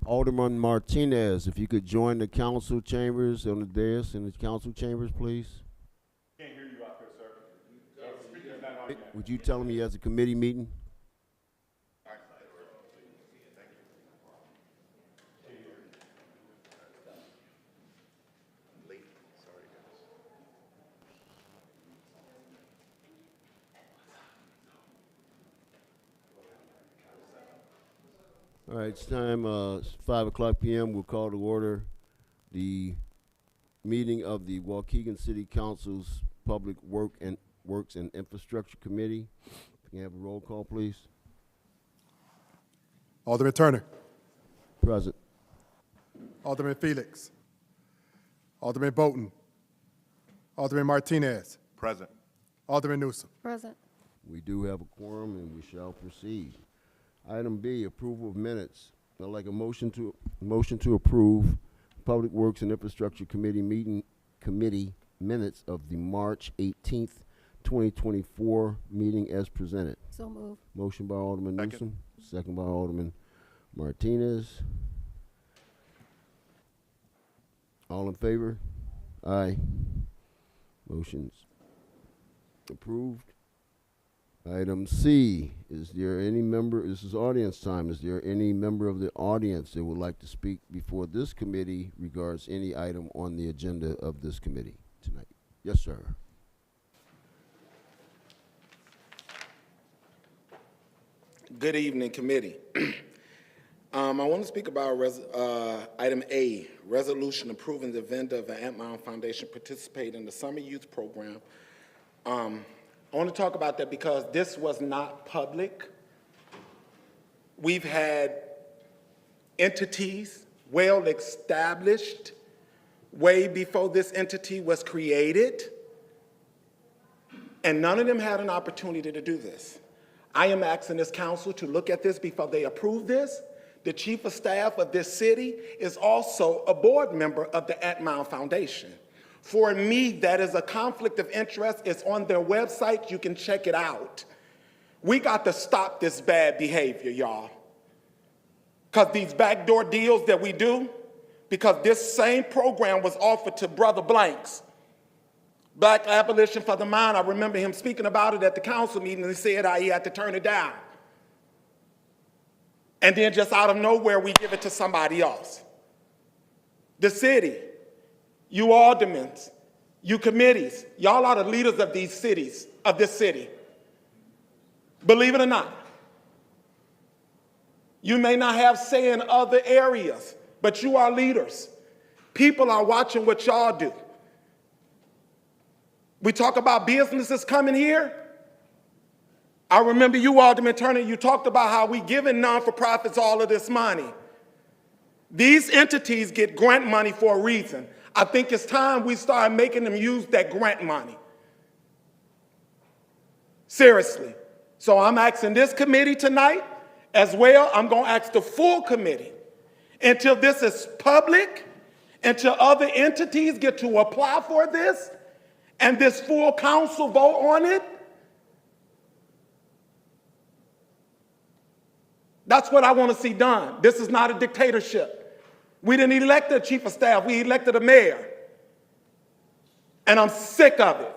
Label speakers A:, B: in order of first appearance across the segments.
A: Alderman Martinez, if you could join the council chambers on the dais in the council chambers, please.
B: Can't hear you out there, sir. Speaker's not on yet.
A: Would you tell him he has a committee meeting? All right, it's time, 5 o'clock p.m. We'll call to order the meeting of the Waukegan City Council's Public Works and Infrastructure Committee. Can you have a roll call, please?
C: Alderman Turner.
A: Present.
C: Alderman Felix. Alderman Bolton. Alderman Martinez.
B: Present.
C: Alderman Newsom.
D: Present.
A: We do have a quorum, and we shall proceed. Item B, approval of minutes. I'd like a motion to approve Public Works and Infrastructure Committee minutes of the March 18th, 2024 meeting as presented.
D: So move.
A: Motion by Alderman
B: Second.
A: Newsom, second by Alderman Martinez. All in favor? Aye. Motion's approved. Item C, is there any member, this is audience time, is there any member of the audience that would like to speak before this committee regards any item on the agenda of this committee tonight? Yes, sir.
E: Good evening, committee. I want to speak about item A, resolution approving the vendor of the Ant Mound Foundation participate in the summer youth program. I want to talk about that because this was not public. We've had entities well established way before this entity was created, and none of them had an opportunity to do this. I am asking this council to look at this before they approve this. The chief of staff of this city is also a board member of the Ant Mound Foundation. For me, that is a conflict of interest. It's on their website. You can check it out. We got to stop this bad behavior, y'all. Because these backdoor deals that we do, because this same program was offered to Brother Blanks, Black Abolition for the Mind. I remember him speaking about it at the council meeting, and he said how he had to turn it down. And then just out of nowhere, we give it to somebody else. The city, you aldermen, you committees, y'all are the leaders of these cities, of this city. Believe it or not. You may not have say in other areas, but you are leaders. People are watching what y'all do. We talk about businesses coming here. I remember you, Alderman Turner, you talked about how we giving non-for-profits all of this money. These entities get grant money for a reason. I think it's time we start making them use that grant money. Seriously. So I'm asking this committee tonight as well. I'm going to ask the full committee until this is public, until other entities get to apply for this, and this full council vote on it. That's what I want to see done. This is not a dictatorship. We didn't elect a chief of staff, we elected a mayor. And I'm sick of it.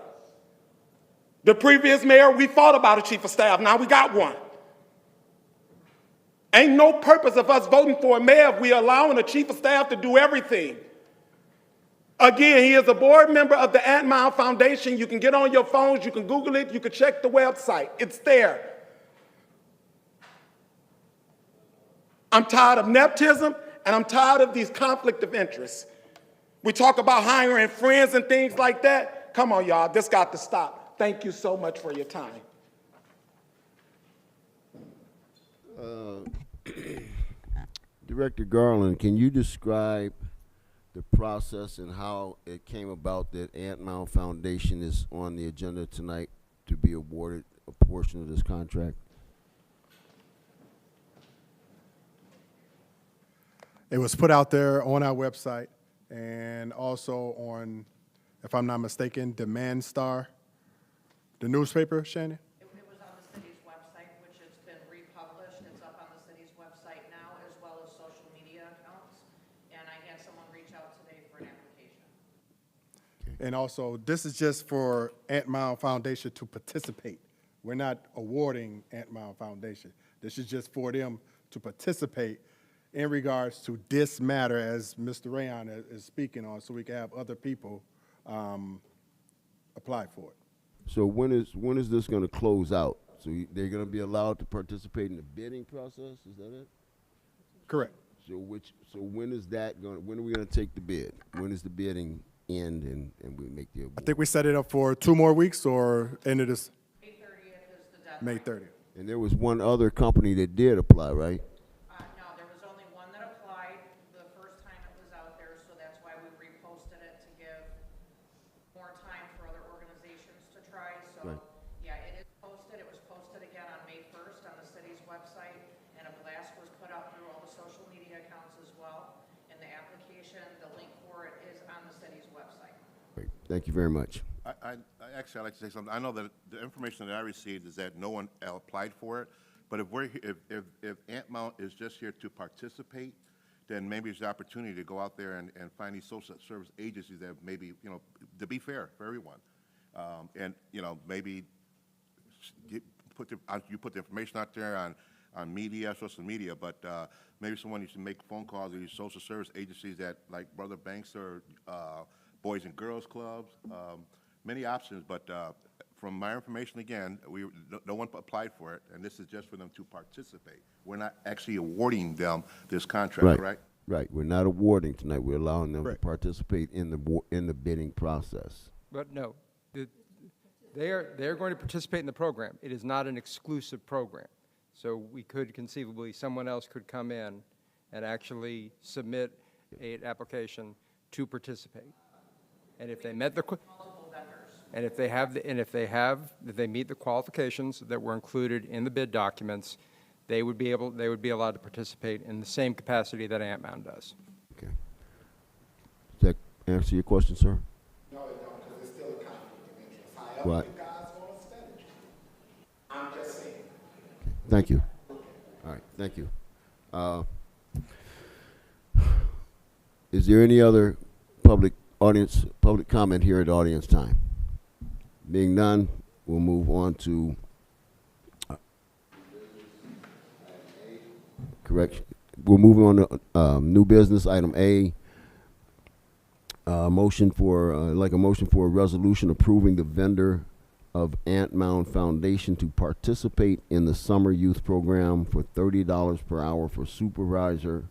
E: The previous mayor, we fought about a chief of staff, now we got one. Ain't no purpose of us voting for a mayor if we allowing a chief of staff to do everything. Again, he is a board member of the Ant Mound Foundation. You can get on your phones, you can Google it, you can check the website. It's there. I'm tired of nepotism, and I'm tired of these conflict of interests. We talk about hiring friends and things like that. Come on, y'all, this got to stop. Thank you so much for your time.
A: Director Garland, can you describe the process and how it came about that Ant Mound Foundation is on the agenda tonight to be awarded a portion of this contract?
C: It was put out there on our website and also on, if I'm not mistaken, Demand Star, the newspaper, Shannon?
F: It was on the city's website, which has been republished. It's up on the city's website now, as well as social media.
C: And also, this is just for Ant Mound Foundation to participate. We're not awarding Ant Mound Foundation. This is just for them to participate in regards to this matter, as Mr. Rayon is speaking on, so we can have other people apply for it.
A: So when is this going to close out? So they're going to be allowed to participate in the bidding process? Is that it?
C: Correct.
A: So when is that going? When are we going to take the bid? When is the bidding end and we make the award?
C: I think we set it up for 2 more weeks or end of this,
D: May 30th is the deadline.
C: May 30th.
A: And there was one other company that did apply, right?
D: No, there was only one that applied the first time it was out there, so that's why we reposted it to give more time for other organizations to try. So,
A: Right.
D: yeah, it is posted. It was posted again on May 1st on the city's website, and a blast was put out through all the social media accounts as well. And the application, the link for it is on the city's website.
A: Great. Thank you very much.
B: Actually, I'd like to say something. I know that the information that I received is that no one applied for it, but if Ant Mount is just here to participate, then maybe there's the opportunity to go out there and find these social service agencies that maybe, to be fair for everyone. And, maybe you put the information out there on media, social media, but maybe someone needs to make phone calls to these social service agencies that, like Brother Banks or Boys and Girls Clubs, many options, but from my information, again, no one applied for it, and this is just for them to participate. We're not actually awarding them this contract, right?
A: Right. We're not awarding tonight. We're allowing them
C: Correct.
A: to participate in the bidding process.
F: But no, they're going to participate in the program. It is not an exclusive program. So we could conceivably, someone else could come in and actually submit an application to participate. And if they met the,
D: Multiple vendors.
F: and if they meet the qualifications that were included in the bid documents, they would be allowed to participate in the same capacity that Ant Mound does.
A: Okay. Does that answer your question, sir?
E: No, it don't, because it's still a conflict of interest. However
A: Right.
E: you guys want to spend it. I'm just saying.
A: Thank you. All right, thank you. Is there any other public comment here at audience time? Being none, we'll move on to correction. We're moving on to new business, item A. Motion for a resolution approving the vendor of Ant Mound Foundation to participate in the summer youth program for $30 per hour per supervisor,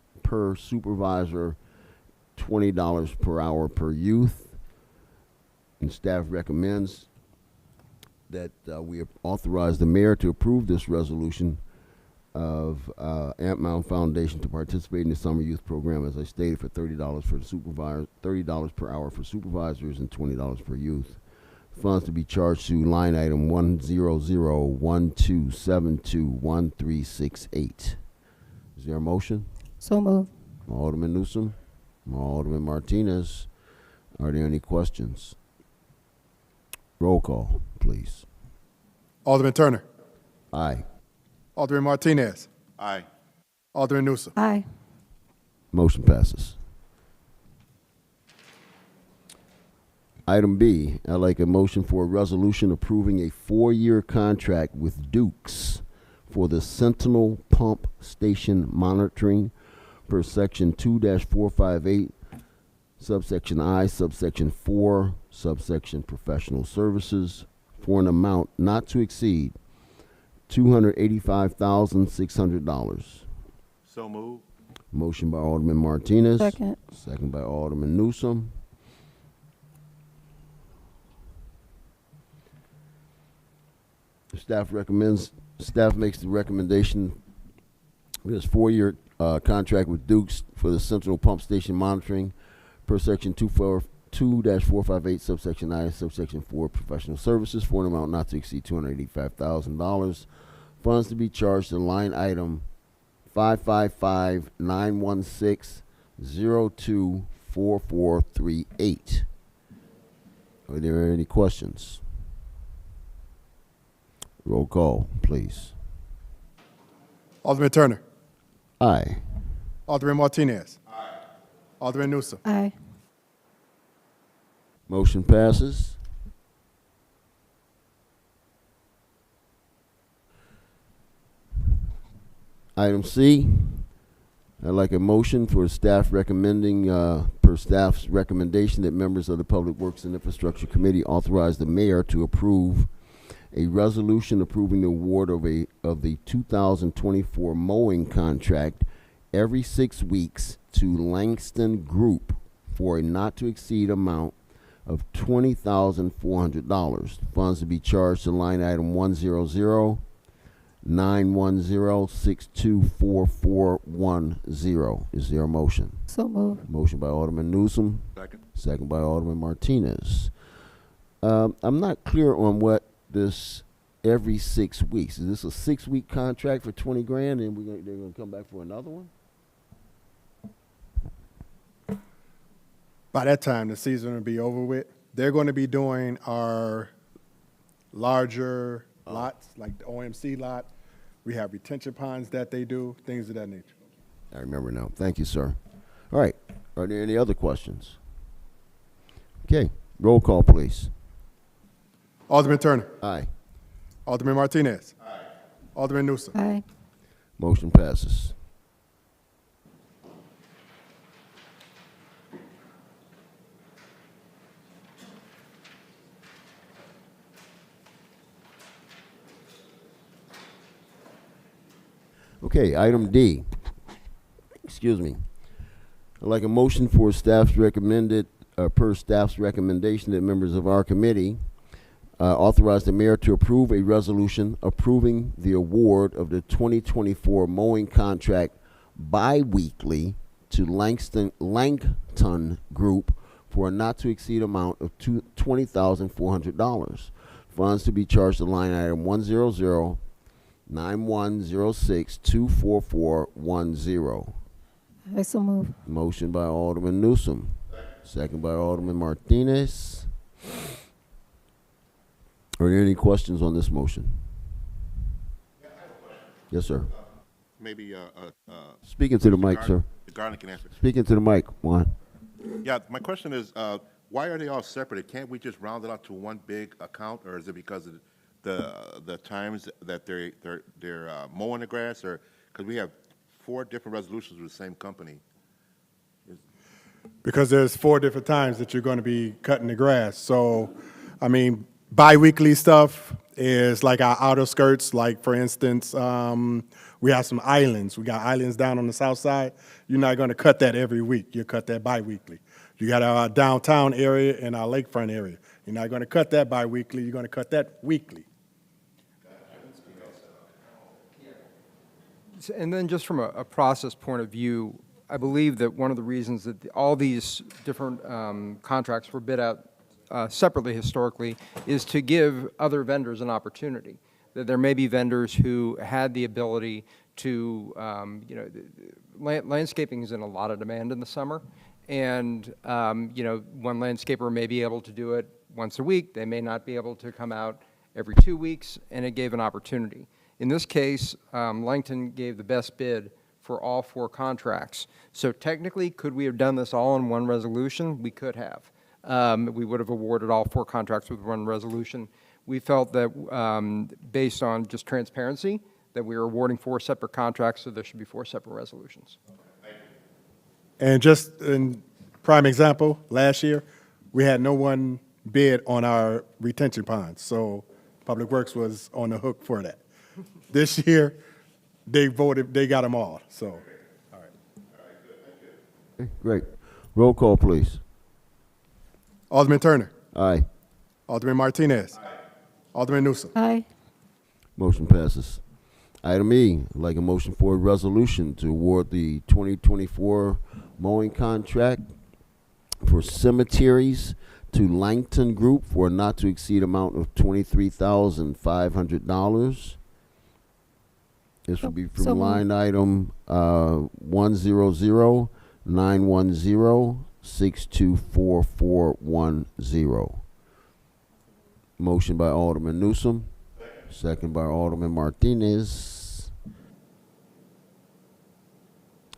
A: $20 per hour per youth. And staff recommends that we authorize the mayor to approve this resolution of Ant Mound Foundation to participate in the summer youth program, as I stated, for $30 for the supervisor, $30 per hour for supervisors, and $20 per youth. Funds to be charged to line item 10012721368. Is there a motion?
G: So moved.
A: Alderman Newsom, Alderman Martinez. Are there any questions? Roll call, please.
C: Alderman Turner.
A: Aye.
C: Alderman Martinez.
B: Aye.
C: Alderman Newsom.
G: Aye.
A: Motion passes. Item B, I'd like a motion for a resolution approving a 4-year contract with Dukes for the Sentinel Pump Station monitoring per section 2-458, subsection I, subsection 4, subsection professional services, for an amount not to exceed $285,600.
B: So move.
A: Motion by Alderman Martinez.
G: Second.
A: Second by Alderman Newsom. Staff makes the recommendation. This 4-year contract with Dukes for the Central Pump Station monitoring per section 2-458, subsection I, subsection 4, professional services, for an amount not to exceed $285,000. Funds to be charged to line item 555-916-024438. Are there any questions? Roll call, please.
C: Alderman Turner.
A: Aye.
C: Alderman Martinez. Aye. Alderman Newsom.
G: Aye.
A: Motion passes. Item C, I'd like a motion for staff recommending, per staff's recommendation, that members of the Public Works and Infrastructure Committee authorize the mayor to approve a resolution approving the award of the 2024 mowing contract every 6 weeks to Langston Group for a not-to-exceed amount of $20,400. Funds to be charged to line item 100-910-624410. Is there a motion?
G: So moved.
A: Motion by Alderman Newsom,
B: Second.
A: second by Alderman Martinez. I'm not clear on what this every 6 weeks. Is this a 6-week contract for 20 grand and they're gonna come back for another one?
C: By that time, the season will be over with. They're going to be doing our larger lots, like the OMC lot. We have retention ponds that they do, things of that nature.
A: I remember now. Thank you, sir. All right. Are there any other questions? Okay. Roll call, please.
C: Alderman Turner.
A: Aye.
C: Alderman Martinez. Aye. Alderman Newsom.
G: Aye.
A: Motion passes. Okay, item D. Excuse me. I'd like a motion for staff's recommended, per staff's recommendation, that members of our committee authorize the mayor to approve a resolution approving the award of the 2024 mowing contract bi-weekly to Langton Group for a not-to-exceed amount of $20,400. Funds to be charged to line item 100-9106-24410.
G: I so move.
A: Motion by Alderman Newsom, second by Alderman Martinez. Are there any questions on this motion?
B: Yeah, I have a question.
A: Yes, sir.
B: Maybe,
A: Speaking to the mic, sir.
B: The Garland can answer.
A: Speaking to the mic, Juan.
B: Yeah, my question is, why are they all separate? Can't we just round it out to one big account, or is it because of the times that they're mowing the grass, or because we have 4 different resolutions with the same company?
C: Because there's 4 different times that you're going to be cutting the grass. So, I mean, bi-weekly stuff is like our outer skirts. Like, for instance, we have some islands. We got islands down on the south side. You're not going to cut that every week. You cut that bi-weekly. You got our downtown area and our lakefront area. You're not going to cut that bi-weekly. You're going to cut that weekly.
F: And then just from a process point of view, I believe that one of the reasons that all these different contracts were bid out separately historically is to give other vendors an opportunity. That there may be vendors who had the ability to, landscaping is in a lot of demand in the summer. And, one landscaper may be able to do it once a week. They may not be able to come out every 2 weeks, and it gave an opportunity. In this case, Langton gave the best bid for all 4 contracts. So technically, could we have done this all in one resolution? We could have. We would have awarded all 4 contracts with one resolution. We felt that based on just transparency, that we were awarding 4 separate contracts, so there should be 4 separate resolutions.
C: And just in prime example, last year, we had no one bid on our retention ponds. So Public Works was on the hook for that. This year, they got them all, so. All right.
A: Okay, great. Roll call, please.
C: Alderman Turner.
A: Aye.
C: Alderman Martinez. Aye. Alderman Newsom.
G: Aye.
A: Motion passes. Item E, I'd like a motion for a resolution to award the 2024 mowing contract for cemeteries to Langton Group for a not-to-exceed amount of $23,500. This will be
G: So
A: from
G: moved.
A: line item 100-910-6244410. Motion by Alderman Newsom, second by Alderman Martinez.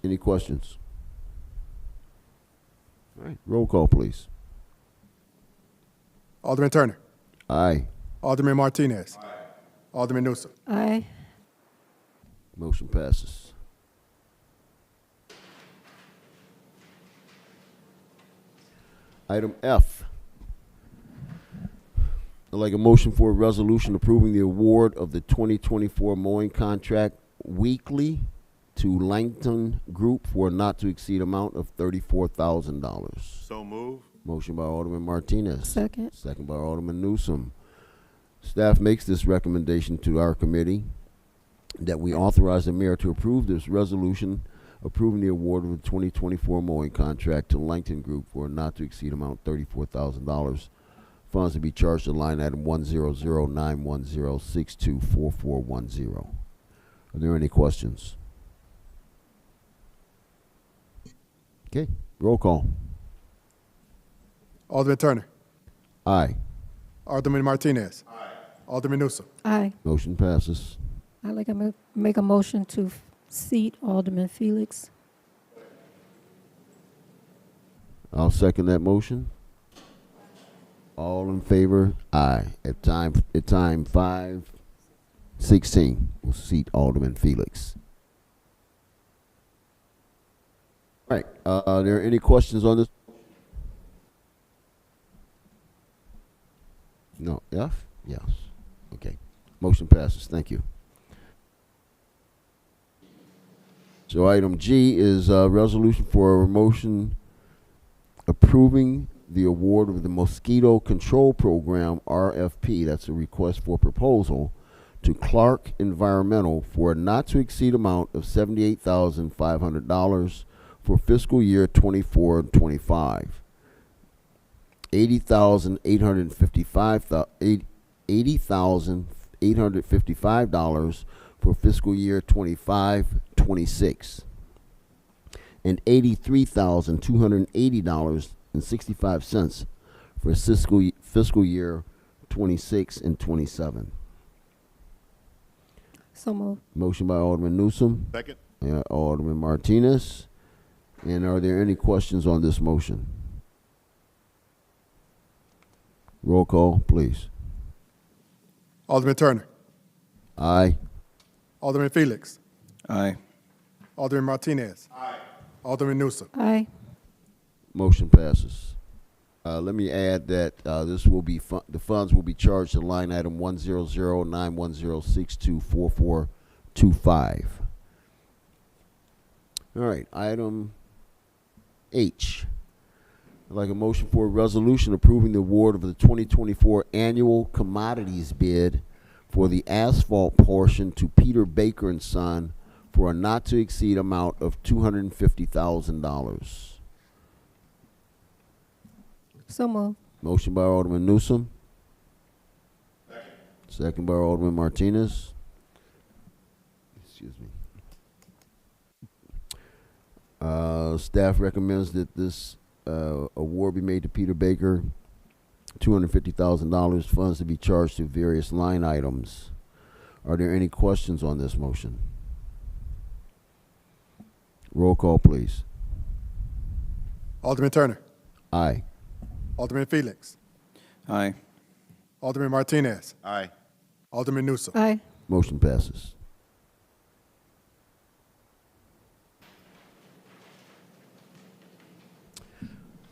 A: Any questions? All right, roll call, please.
C: Alderman Turner.
A: Aye.
C: Alderman Martinez. Alderman Newsom.
G: Aye.
A: Motion passes. Item F. I'd like a motion for a resolution approving the award of the 2024 mowing contract weekly to Langton Group for a not-to-exceed amount of $34,000.
B: So move.
A: Motion by Alderman Martinez.
G: Second.
A: Second by Alderman Newsom. Staff makes this recommendation to our committee that we authorize the mayor to approve this resolution approving the award of the 2024 mowing contract to Langton Group for a not-to-exceed amount of $34,000. Funds to be charged to line item 100-910-624410. Are there any questions? Okay, roll call.
C: Alderman Turner.
A: Aye.
C: Alderman Martinez. Alderman Newsom.
G: Aye.
A: Motion passes.
G: I'd like to make a motion to seat Alderman Felix.
A: I'll second that motion. All in favor? Aye. At time 5:16, we'll seat Alderman Felix. All right. Are there any questions on this? No. F? Yes. Okay. Motion passes. Thank you. So item G is a resolution for a motion approving the award of the Mosquito Control Program, RFP, that's a request for proposal, to Clark Environmental for a not-to-exceed amount of $78,500 for fiscal year 24 and 25. $80,855 for fiscal year 25-26, and $83,280.65 for fiscal year 26 and 27.
G: So moved.
A: Motion by Alderman Newsom,
B: Second.
A: Alderman Martinez. And are there any questions on this motion? Roll call, please.
C: Alderman Turner.
A: Aye.
C: Alderman Felix.
H: Aye.
C: Alderman Martinez. Alderman Newsom.
G: Aye.
A: Motion passes. Let me add that this will be the funds will be charged to line item 100-910-624425. All right, item H. I'd like a motion for a resolution approving the award of the 2024 annual commodities bid for the asphalt portion to Peter Baker and Son for a not-to-exceed amount of $250,000.
G: So moved.
A: Motion by Alderman Newsom. Second by Alderman Martinez. Excuse me. Staff recommends that this award be made to Peter Baker. $250,000, funds to be charged to various line items. Are there any questions on this motion? Roll call, please.
C: Alderman Turner.
A: Aye.
C: Alderman Felix.
H: Aye.
C: Alderman Martinez.
B: Aye.
C: Alderman Newsom.
G: Aye.
A: Motion passes.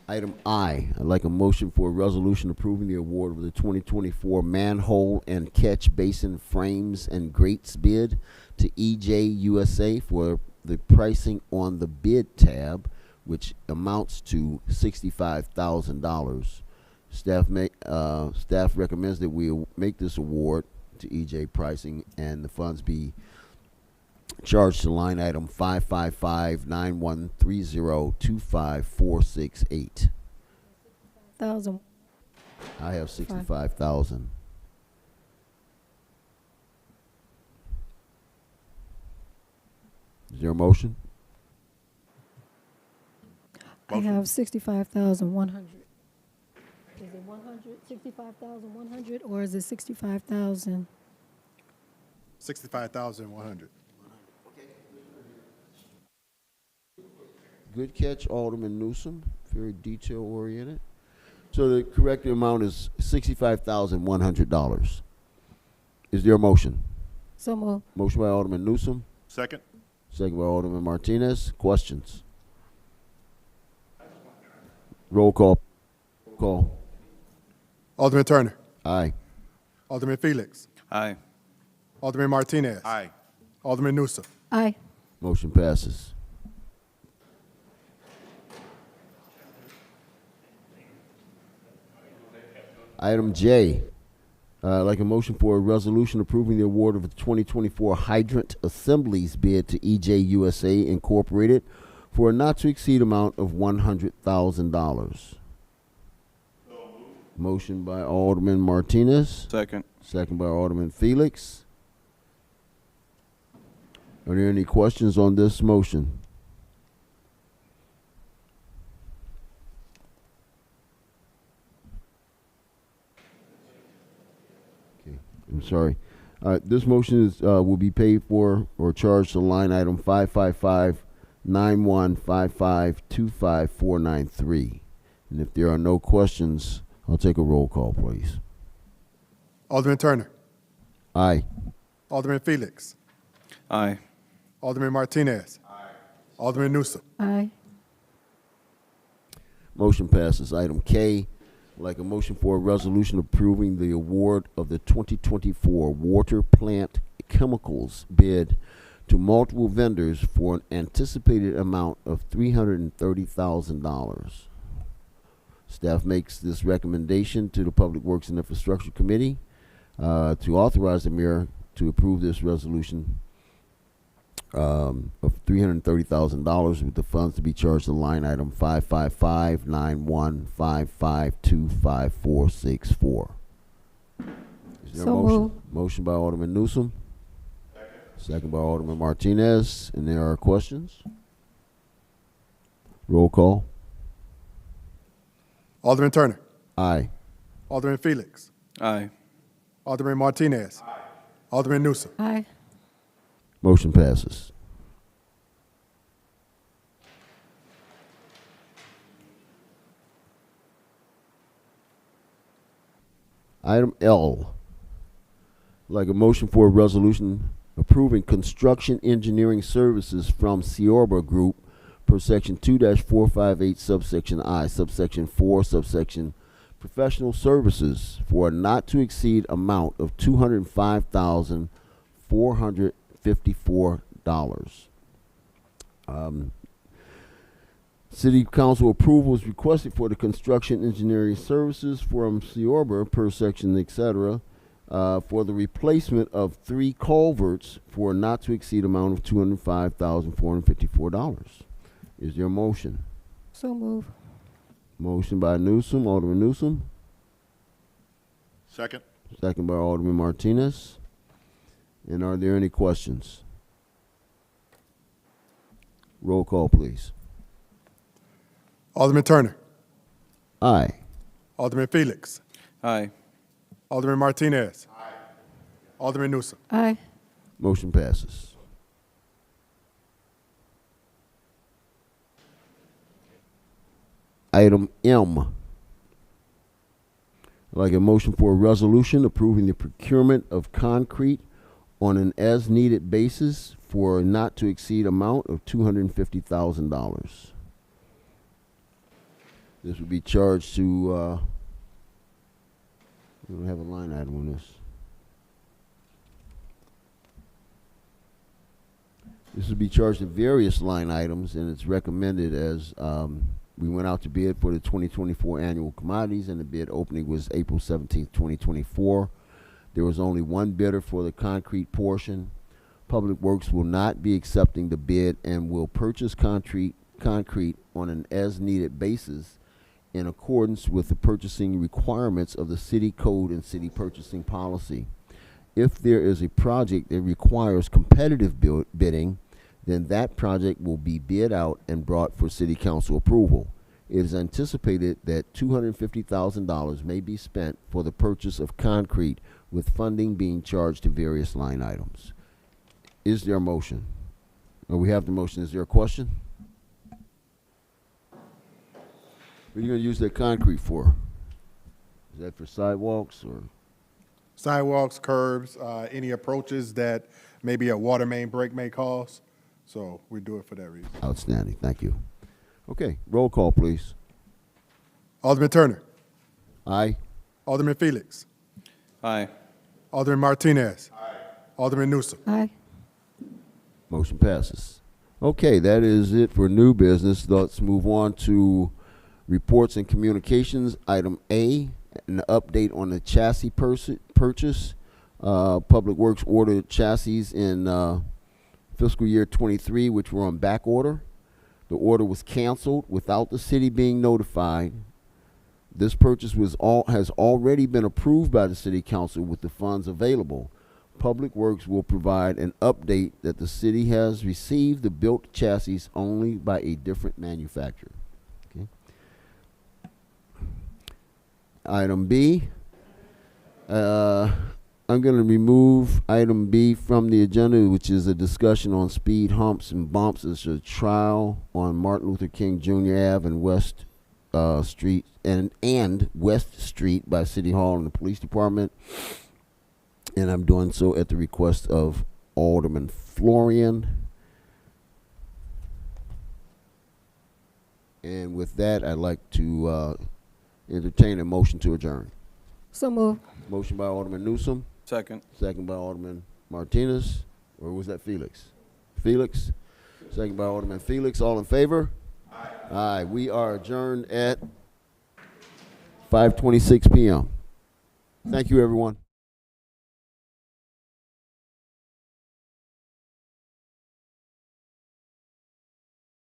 A: Item I, I'd like a motion for a resolution approving the award of the 2024 manhole and catch basin frames and grates bid to EJ USA for the pricing on the bid tab, which amounts to $65,000. Staff recommends that we make this award to EJ pricing and the funds be charged to line item 555-9130-25468.
G: 1,000.
A: I have 65,000. Is there a motion?
G: I have 65,100. Is it 65,100, or is it 65,000?
C: 65,100.
A: Good catch, Alderman Newsom. Very detail oriented. So the correct amount is $65,100. Is there a motion?
G: So moved.
A: Motion by Alderman Newsom,
B: Second?
A: second by Alderman Martinez. Questions? Roll call. Call.
C: Alderman Turner.
A: Aye.
C: Alderman Felix.
H: Aye.
C: Alderman Martinez.
B: Aye.
C: Alderman Newsom.
G: Aye.
A: Motion passes. Item J, I'd like a motion for a resolution approving the award of the 2024 hydrant assemblies bid to EJ USA Incorporated for a not-to-exceed amount of $100,000. Motion by Alderman Martinez,
H: Second.
A: second by Alderman Felix. Are there any questions on this motion? Okay, I'm sorry. This motion is, will be paid for or charged to line item 555-9155-25493. And if there are no questions, I'll take a roll call, please.
C: Alderman Turner.
A: Aye.
C: Alderman Felix.
H: Aye.
C: Alderman Martinez. Alderman Newsom.
G: Aye.
A: Motion passes. Item K, I'd like a motion for a resolution approving the award of the 2024 water plant chemicals bid to multiple vendors for an anticipated amount of $330,000. Staff makes this recommendation to the Public Works and Infrastructure Committee to authorize the mayor to approve this resolution of $330,000 with the funds to be charged to line item 555-9155-25464. Is there a
G: So
A: motion?
G: moved.
A: Motion by Alderman Newsom. Second by Alderman Martinez. And there are questions? Roll call.
C: Alderman Turner.
A: Aye.
C: Alderman Felix.
H: Aye.
C: Alderman Martinez. Alderman Newsom.
G: Aye.
A: Motion passes. Item L, like a motion for a resolution approving construction engineering services from Ciorba Group per section 2-458 subsection I, subsection 4, subsection professional services for a not to exceed amount of $205,454. City Council approval is requested for the construction engineering services from Ciorba per section, etc., for the replacement of 3 culverts for a not to exceed amount of $205,454. Is there a motion?
G: So moved.
A: Motion by Newsom, Alderman Newsom.
B: Second?
A: Second by Alderman Martinez. And are there any questions? Roll call, please.
C: Alderman Turner.
A: Aye.
C: Alderman Felix.
H: Aye.
C: Alderman Martinez. Alderman Newsom.
G: Aye.
A: Motion passes. Item M. I'd like a motion for a resolution approving the procurement of concrete on an as-needed basis for a not-to-exceed amount of $250,000. This would be charged to, we don't have a line item on this. This would be charged to various line items, and it's recommended as we went out to bid for the 2024 annual commodities, and the bid opening was April 17th, 2024. There was only one bidder for the concrete portion. Public Works will not be accepting the bid and will purchase concrete on an as-needed basis in accordance with the purchasing requirements of the city code and city purchasing policy. If there is a project that requires competitive bidding, then that project will be bid out and brought for city council approval. It is anticipated that $250,000 may be spent for the purchase of concrete, with funding being charged to various line items. Is there a motion? We have the motion. Is there a question? What are you going to use that concrete for? Is that for sidewalks or?
C: Sidewalks, curbs, any approaches that maybe a water main break may cause. So we do it for that reason.
A: Outstanding, thank you. Okay, roll call, please.
C: Alderman Turner.
A: Aye.
C: Alderman Felix.
H: Aye.
C: Alderman Martinez. Alderman Newsom.
G: Aye.
A: Motion passes. Okay, that is it for new business. Let's move on to reports and communications. Item A, an update on the chassis purchase. Public Works ordered chassis in fiscal year 23, which were on back order. The order was canceled without the city being notified. This purchase has already been approved by the city council with the funds available. Public Works will provide an update that the city has received the built chassis only by a different manufacturer. Okay. Item B, I'm going to remove item B from the agenda, which is a discussion on speed humps and bumps. It's a trial on Martin Luther King Jr. Ave and West Street and West Street by City Hall and the Police Department. And I'm doing so at the request of Alderman Florian. And with that, I'd like to entertain a motion to adjourn.
G: So moved.
A: Motion by Alderman Newsom,
H: Second.
A: second by Alderman Martinez, or was that Felix? Felix, second by Alderman Felix. All in favor? Aye. Aye. We are adjourned at 5:26 p.m. Thank you, everyone.